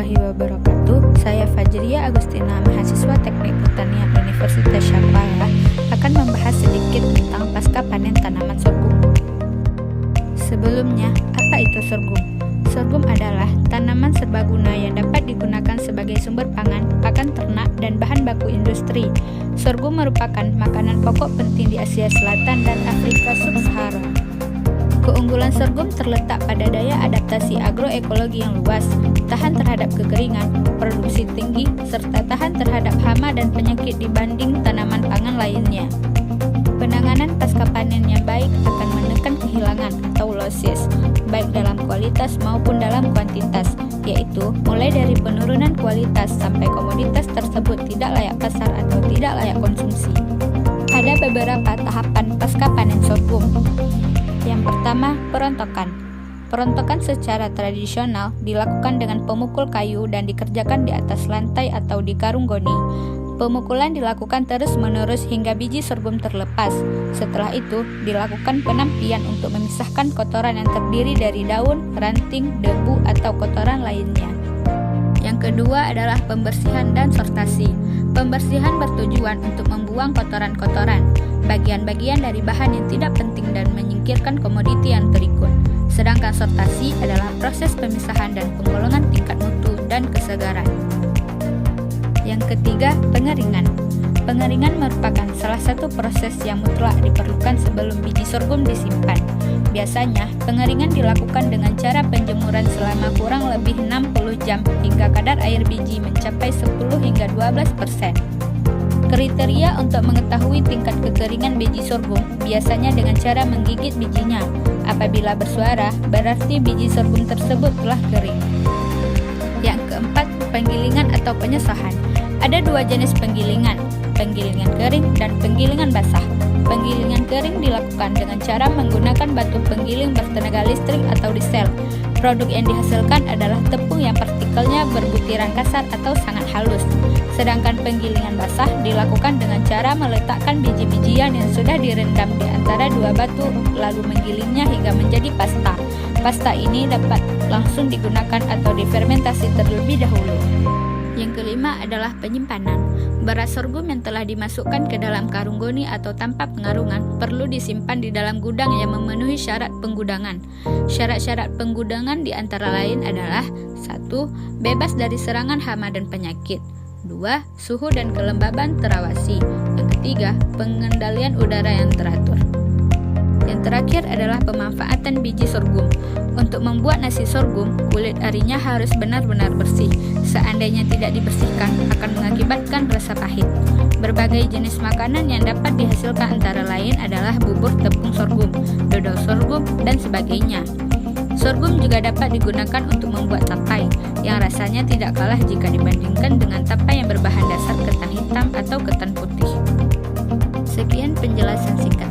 warahmatullahi wabarakatuh. Saya Fajria Agustina, mahasiswa Teknik Pertanian Universitas Syarqala, akan membahas sedikit tentang pasca panen tanaman sorghum. Sebelumnya, apa itu sorghum? Sorghum adalah tanaman serbaguna yang dapat digunakan sebagai sumber pangan, pakan ternak, dan bahan baku industri. Sorghum merupakan makanan pokok penting di Asia Selatan dan Afrika Sub-Sahara. Keunggulan sorghum terletak pada daya adaptasi agroekologi yang luas, tahan terhadap kekeringan, produksi tinggi, serta tahan terhadap hama dan penyakit dibanding tanaman pangan lainnya. Penanganan pasca panen yang baik akan menekan kehilangan atau losses, baik dalam kualitas maupun dalam kuantitas, yaitu mulai dari penurunan kualitas sampai komoditas tersebut tidak layak pasar atau tidak layak konsumsi. Ada beberapa tahapan pasca panen sorghum. Yang pertama, perontokan. Perontokan secara tradisional dilakukan dengan pemukul kayu dan dikerjakan di atas lantai atau di karung goni. Pemukulan dilakukan terus-menerus hingga biji sorghum terlepas. Setelah itu, dilakukan penampian untuk memisahkan kotoran yang terdiri dari daun, ranting, debu, atau kotoran lainnya. Yang kedua adalah pembersihan dan sortasi. Pembersihan bertujuan untuk membuang kotoran-kotoran, bagian-bagian dari bahan yang tidak penting dan menyingkirkan komoditi yang berikut. Sedangkan sortasi adalah proses pemisahan dan penggolongan tingkat mutu dan kesegaran. Yang ketiga, pengeringan. Pengeringan merupakan salah satu proses yang mutlak diperlukan sebelum biji sorghum disimpan. Biasanya, pengeringan dilakukan dengan cara penjemuran selama kurang lebih 60 jam hingga kadar air biji mencapai 10 hingga 12%. Kriteria untuk mengetahui tingkat kekeringan biji sorghum biasanya dengan cara menggigit bijinya. Apabila bersuara, berarti biji sorghum tersebut telah kering. Yang keempat, penggilingan atau penyesahan. Ada dua jenis penggilingan, penggilingan kering dan penggilingan basah. Penggilingan kering dilakukan dengan cara menggunakan batu penggiling bertenaga listrik atau diesel. Produk yang dihasilkan adalah tepung yang partikelnya berbutiran kasar atau sangat halus. Sedangkan penggilingan basah dilakukan dengan cara meletakkan biji-bijian yang sudah direndam di antara dua batu lalu menggilingnya hingga menjadi pasta. Pasta ini dapat langsung digunakan atau difermentasi terlebih dahulu. Yang kelima adalah penyimpanan. Beras sorghum yang telah dimasukkan ke dalam karung goni atau tanpa pengarungan perlu disimpan di dalam gudang yang memenuhi syarat penggudangan. Syarat-syarat penggudangan di antara lain adalah 1. Bebas dari serangan hama dan penyakit. 2. Suhu dan kelembaban terawasi. Yang ketiga, pengendalian udara yang teratur. Yang terakhir adalah pemanfaatan biji sorghum. Untuk membuat nasi sorghum, kulit arinya harus benar-benar bersih. Seandainya tidak dibersihkan, akan mengakibatkan rasa pahit. Berbagai jenis makanan yang dapat dihasilkan antara lain adalah bubur tepung sorghum, dodol sorghum, dan sebagainya. Sorghum juga dapat digunakan untuk membuat tapai, yang rasanya tidak kalah jika dibandingkan dengan tapai yang berbahan dasar ketan hitam atau ketan putih. Sekian penjelasan singkat